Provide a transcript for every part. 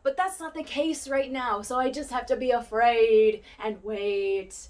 But that's not the case right now, so I just have to be afraid and wait.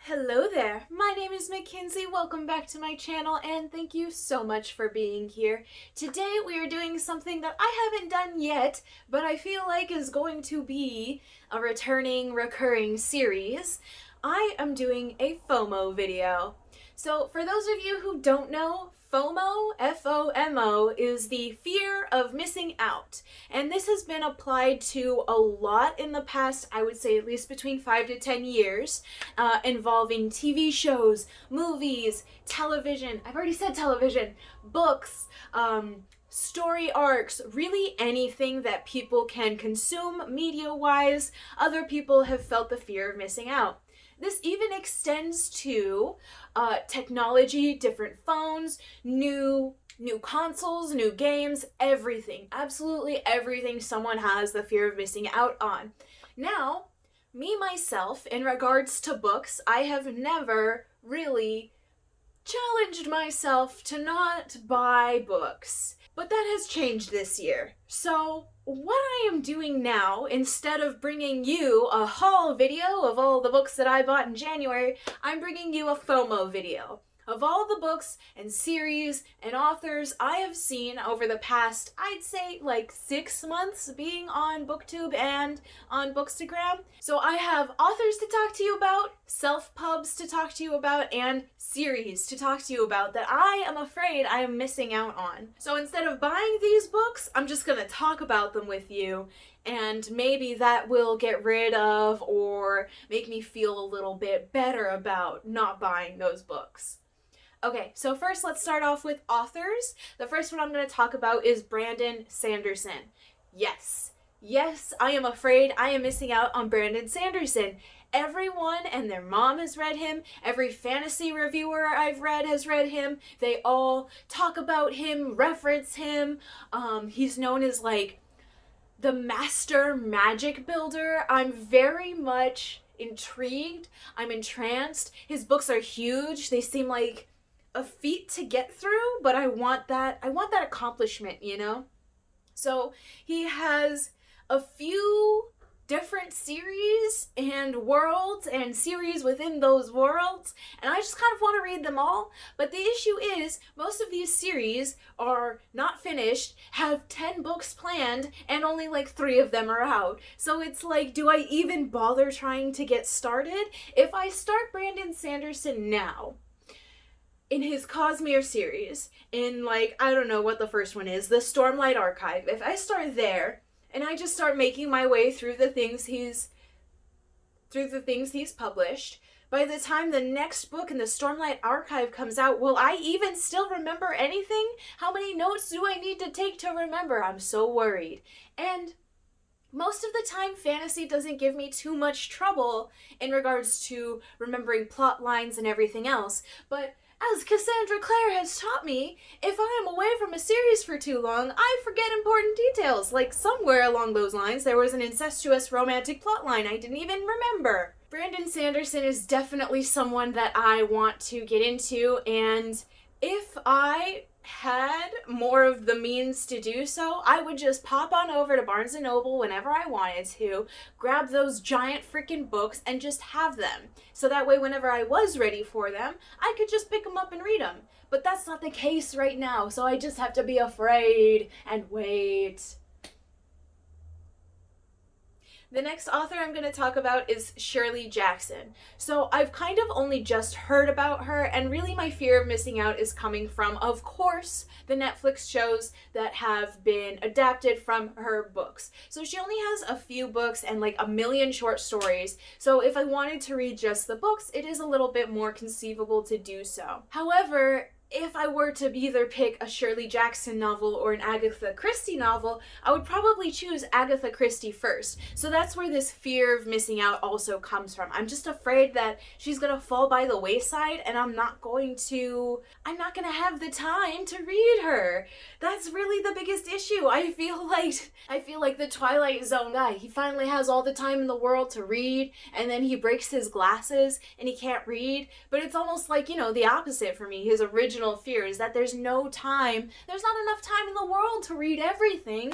Hello there, my name is Mackenzie. Welcome back to my channel and thank you so much for being here. Today we are doing something that I haven't done yet, but I feel like is going to be a recurring series. I am doing a FOMO video. So for those of you who don't know, FOMO, F-O-M-O, is the fear of missing out. And this has been applied to a lot in the past, I would say at least between 5 to 10 years, involving TV shows, movies, television, I've already said television, books, story arcs, really anything that people can consume media-wise. Other people have felt the fear of missing out. This even extends to technology, different phones, new consoles, new games, everything. Absolutely everything someone has the fear of missing out on. Now, me myself, in regards to books, I have never really challenged myself to not buy books. But that has changed this year. So what I am doing now, instead of bringing you a haul video of all the books that I bought in January, I'm bringing you a FOMO video of all the books and series and authors I have seen over the past, I'd say like 6 months being on BookTube and on Bookstagram. So I have authors to talk to you about, self-pubs to talk to you about, and series to talk to you about that I am afraid I am missing out on. So instead of buying these books, I'm just gonna talk about them with you, and maybe that will get rid of or make me feel a little bit better about not buying those books. Okay, so first let's start off with authors. The first one I'm going to talk about is Brandon Sanderson. Yes, I am afraid I am missing out on Brandon Sanderson. Everyone and their mom has read him. Every fantasy reviewer I've read has read him. They all talk about him, reference him. He's known as like the master magic builder. I'm very much intrigued. I'm entranced. His books are huge. They seem like a feat to get through, but I want that accomplishment, you know? So he has a few different series and worlds and series within those worlds, and I just kind of want to read them all. But the issue is most of these series are not finished, have 10 books planned, and only like 3 of them are out. So it's like, do I even bother trying to get started? If I start Brandon Sanderson now, in his Cosmere series, in like, I don't know what the first one is, the Stormlight Archive, if I start there, and I just start making my way through the things he's published, by the time the next book in the Stormlight Archive comes out, will I even still remember anything? How many notes do I need to take to remember? I'm so worried. And most of the time, fantasy doesn't give me too much trouble in regards to remembering plot lines and everything else, but as Cassandra Clare has taught me, if I am away from a series for too long, I forget important details. Like somewhere along those lines, there was an incestuous romantic plotline I didn't even remember. Brandon Sanderson is definitely someone that I want to get into, and if I had more of the means to do so, I would just pop on over to Barnes & Noble whenever I wanted to, grab those giant freaking books and just have them. So that way whenever I was ready for them, I could just pick them up and read them. But that's not the case right now, so I just have to be afraid and wait. The next author I'm going to talk about is Shirley Jackson. So I've kind of only just heard about her, and really my fear of missing out is coming from, of course, the Netflix shows that have been adapted from her books. So she only has a few books and like a million short stories. So if I wanted to read just the books, it is a little bit more conceivable to do so. However, if I were to either pick a Shirley Jackson novel or an Agatha Christie novel, I would probably choose Agatha Christie first. So that's where this fear of missing out also comes from. I'm just afraid that she's gonna fall by the wayside and I'm not gonna have the time to read her. That's really the biggest issue. I feel like the Twilight Zone guy. He finally has all the time in the world to read, and then he breaks his glasses and he can't read. But it's almost like, the opposite for me. His original fear is that there's not enough time in the world to read everything.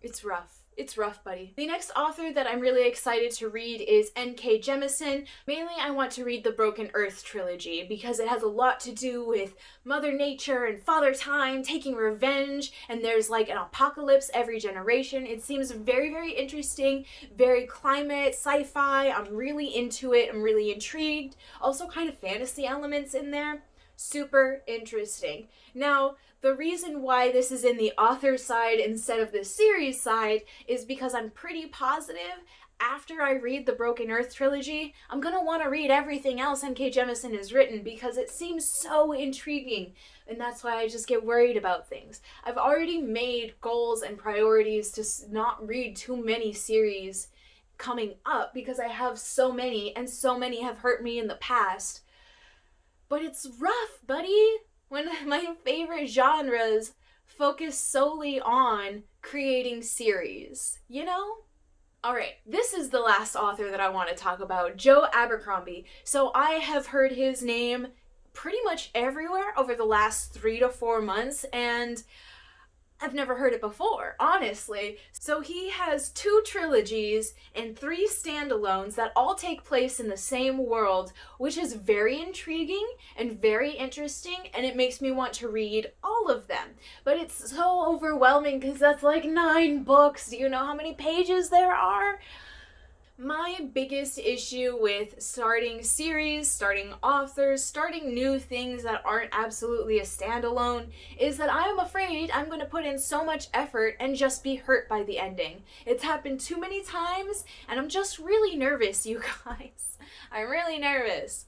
It's rough. It's rough, buddy. The next author that I'm really excited to read is N.K. Jemisin. Mainly, I want to read the Broken Earth trilogy because it has a lot to do with Mother Nature and Father Time taking revenge, and there's like an apocalypse every generation. It seems very, very interesting, very climate, sci-fi. I'm really into it. I'm really intrigued. Also kind of fantasy elements in there. Super interesting. Now, the reason why this is in the author side instead of the series side is because I'm pretty positive after I read the Broken Earth trilogy, I'm going to want to read everything else N.K. Jemisin has written because it seems so intriguing, and that's why I just get worried about things. I've already made goals and priorities to not read too many series coming up because I have so many, and so many have hurt me in the past. But it's rough, buddy, when my favorite genres focus solely on creating series, Alright, this is the last author that I want to talk about, Joe Abercrombie. So I have heard his name pretty much everywhere over the last 3 to 4 months, and I've never heard it before, honestly. So he has 2 trilogies and 3 standalones that all take place in the same world, which is very intriguing and very interesting, and it makes me want to read all of them. But it's so overwhelming because that's like 9 books. Do you know how many pages there are? My biggest issue with starting series, starting authors, starting new things that aren't absolutely a standalone is that I am afraid I'm going to put in so much effort and just be hurt by the ending. It's happened too many times, and I'm just really nervous, you guys. I'm really nervous.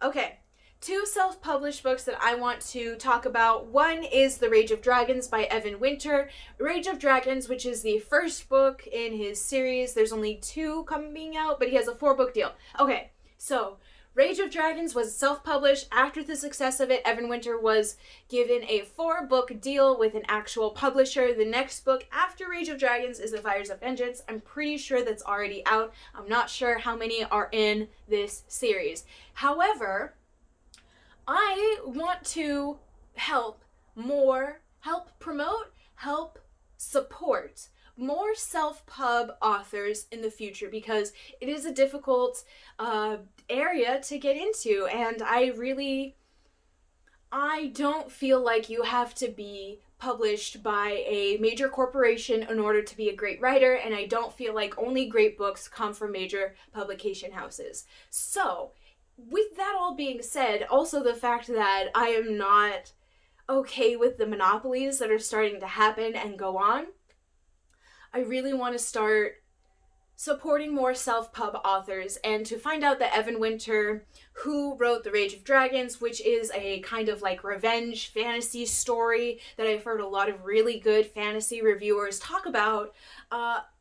Okay. 2 self-published books that I want to talk about. One is The Rage of Dragons by Evan Winter. Rage of Dragons, which is the first book in his series. There's only 2 coming out, but he has a 4-book deal. Okay, so Rage of Dragons was self-published. After the success of it, Evan Winter was given a 4-book deal with an actual publisher. The next book after Rage of Dragons is The Fires of Vengeance. I'm pretty sure that's already out. I'm not sure how many are in this series. However, I want to help promote, help support more self-pub authors in the future because it is a difficult area to get into, and I don't feel like you have to be published by a major corporation in order to be a great writer, and I don't feel like only great books come from major publication houses. So, with that all being said, also the fact that I am not okay with the monopolies that are starting to happen and go on, I really want to start supporting more self-pub authors, and to find out that Evan Winter, who wrote The Rage of Dragons, which is a kind of like revenge fantasy story that I've heard a lot of really good fantasy reviewers talk about,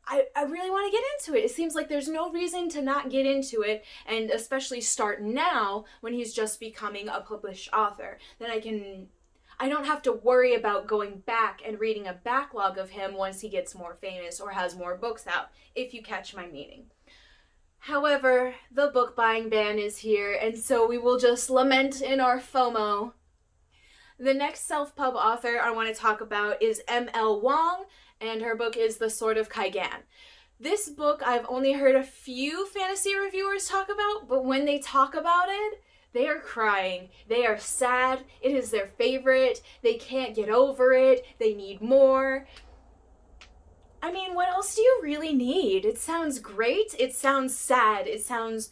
I really want to get into it. It seems like there's no reason to not get into it, and especially start now when he's just becoming a published author. Then I don't have to worry about going back and reading a backlog of him once he gets more famous or has more books out, if you catch my meaning. However, the book buying ban is here, and so we will just lament in our FOMO. The next self-pub author I want to talk about is M.L. Wong, and her book is The Sword of Kaigan. This book I've only heard a few fantasy reviewers talk about, but when they talk about it, they are crying. They are sad. It is their favorite. They can't get over it. They need more. I mean, what else do you really need? It sounds great. It sounds sad. It sounds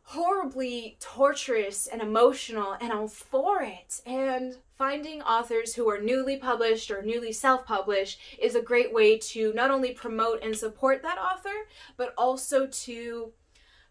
horribly torturous and emotional, and I'm for it. And finding authors who are newly published or newly self-published is a great way to not only promote and support that author, but also to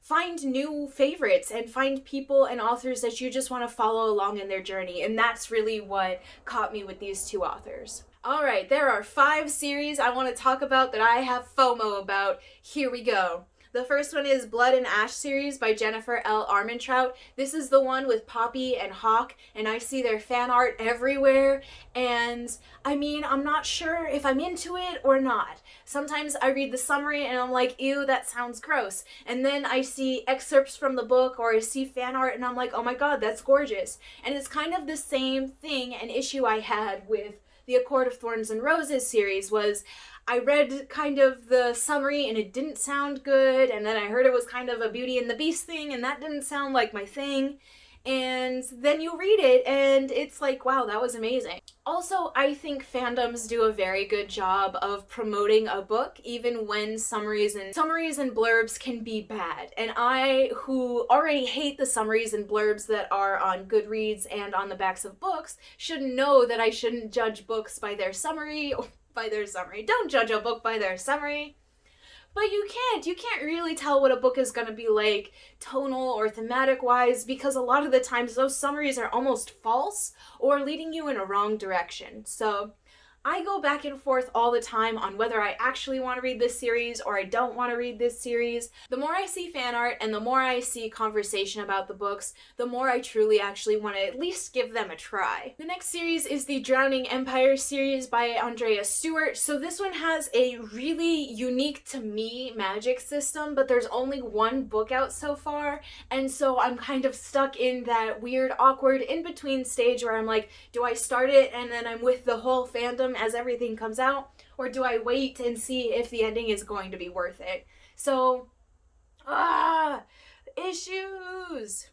find new favorites and find people and authors that you just want to follow along in their journey. And that's really what caught me with these two authors. All right, there are 5 series I want to talk about that I have FOMO about. Here we go. The first one is Blood and Ash series by Jennifer L. Armentrout. This is the one with Poppy and Hawk, and I see their fan art everywhere, and I mean, I'm not sure if I'm into it or not. Sometimes I read the summary and I'm like, ew, that sounds gross. And then I see excerpts from the book or I see fan art and I'm like, oh my god, that's gorgeous. And it's kind of the same thing, an issue I had with the A Court of Thorns and Roses series was I read kind of the summary and it didn't sound good, and then I heard it was kind of a Beauty and the Beast thing and that didn't sound like my thing, and then you read it and it's like, wow, that was amazing. Also, I think fandoms do a very good job of promoting a book even when summaries and blurbs can be bad. And I, who already hate the summaries and blurbs that are on Goodreads and on the backs of books, should know that I shouldn't judge books by their summary. Don't judge a book by their summary. But you can't really tell what a book is going to be like tonal or thematic wise, because a lot of the times those summaries are almost false or leading you in a wrong direction. So I go back and forth all the time on whether I actually want to read this series or I don't want to read this series. The more I see fan art and the more I see conversation about the books, the more I truly actually want to at least give them a try. The next series is the Drowning Empire series by Andrea Stewart. So this one has a really unique to me magic system, but there's only one book out so far, and so I'm kind of stuck in that weird, awkward in-between stage where I'm like, do I start it and then I'm with the whole fandom as everything comes out, or do I wait and see if the ending is going to be worth it? So, issues!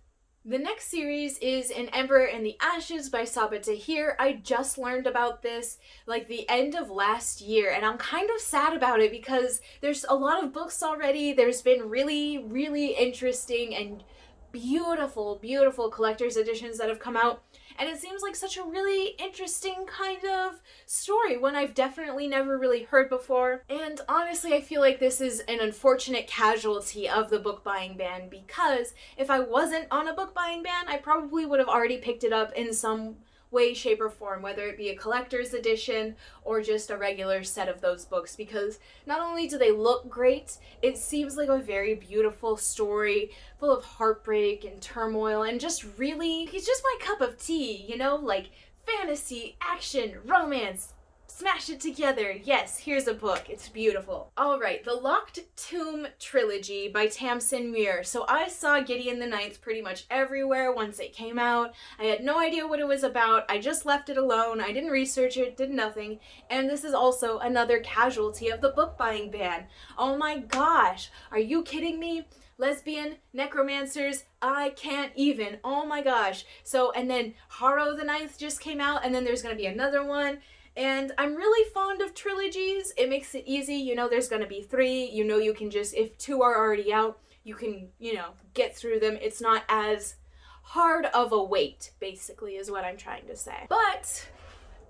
The next series is An Ember in the Ashes by Sabaa Tahir. I just learned about this like the end of last year, and I'm kind of sad about it because there's a lot of books already. There's been really, really interesting and beautiful, beautiful collector's editions that have come out. And it seems like such a really interesting kind of story, one I've definitely never really heard before. And honestly, I feel like this is an unfortunate casualty of the book buying ban, because if I wasn't on a book buying ban, I probably would have already picked it up in some way, shape, or form, whether it be a collector's edition or just a regular set of those books, because not only do they look great, it seems like a very beautiful story full of heartbreak and turmoil, and just really, it's just my cup of tea, you know, like fantasy, action, romance, smash it together. Yes, here's a book. It's beautiful. All right, the Locked Tomb trilogy by Tamsin Muir. So I saw Gideon the Ninth pretty much everywhere once it came out. I had no idea what it was about. I just left it alone. I didn't research it, did nothing. And this is also another casualty of the book buying ban. Oh my gosh, are you kidding me? Lesbian necromancers, I can't even. Oh my gosh. So, and then Harrow the Ninth just came out, and then there's gonna be another one. And I'm really fond of trilogies. It makes it easy. You know, there's gonna be 3. You know, you can just, if 2 are already out, you can, you know, get through them. It's not as hard of a wait, basically, is what I'm trying to say. But,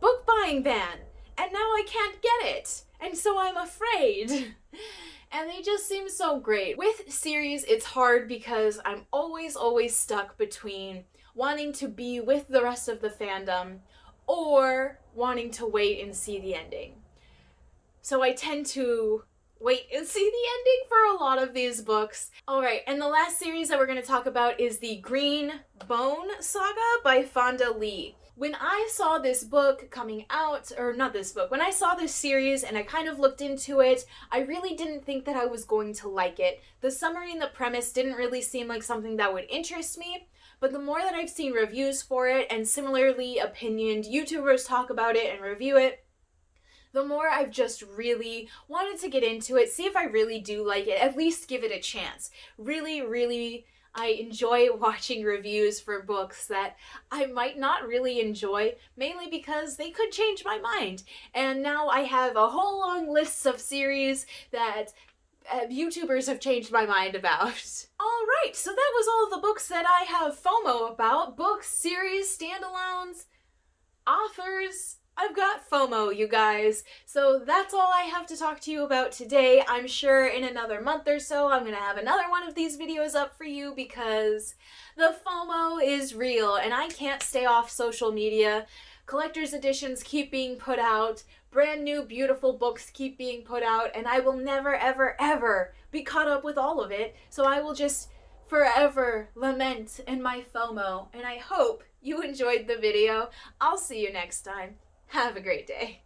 book buying ban. And now I can't get it. And so I'm afraid. And they just seem so great. With series, it's hard because I'm always stuck between wanting to be with the rest of the fandom or wanting to wait and see the ending. So I tend to wait and see the ending for a lot of these books. Alright, and the last series that we're going to talk about is the Green Bone Saga by Fonda Lee. When I saw this book coming out, or not this book, when I saw this series and I kind of looked into it, I really didn't think that I was going to like it. The summary and the premise didn't really seem like something that would interest me, but the more that I've seen reviews for it and similarly opinioned YouTubers talk about it and review it, the more I've just really wanted to get into it, see if I really do like it, at least give it a chance. Really, I enjoy watching reviews for books that I might not really enjoy, mainly because they could change my mind. And now I have a whole long list of series that YouTubers have changed my mind about. Alright, so that was all the books that I have FOMO about. Books, series, standalones, authors, I've got FOMO, you guys. So that's all I have to talk to you about today. I'm sure in another month or so I'm gonna have another one of these videos up for you because the FOMO is real and I can't stay off social media. Collector's editions keep being put out, brand new beautiful books keep being put out, and I will never ever ever be caught up with all of it. So I will just forever lament in my FOMO, and I hope you enjoyed the video. I'll see you next time. Have a great day.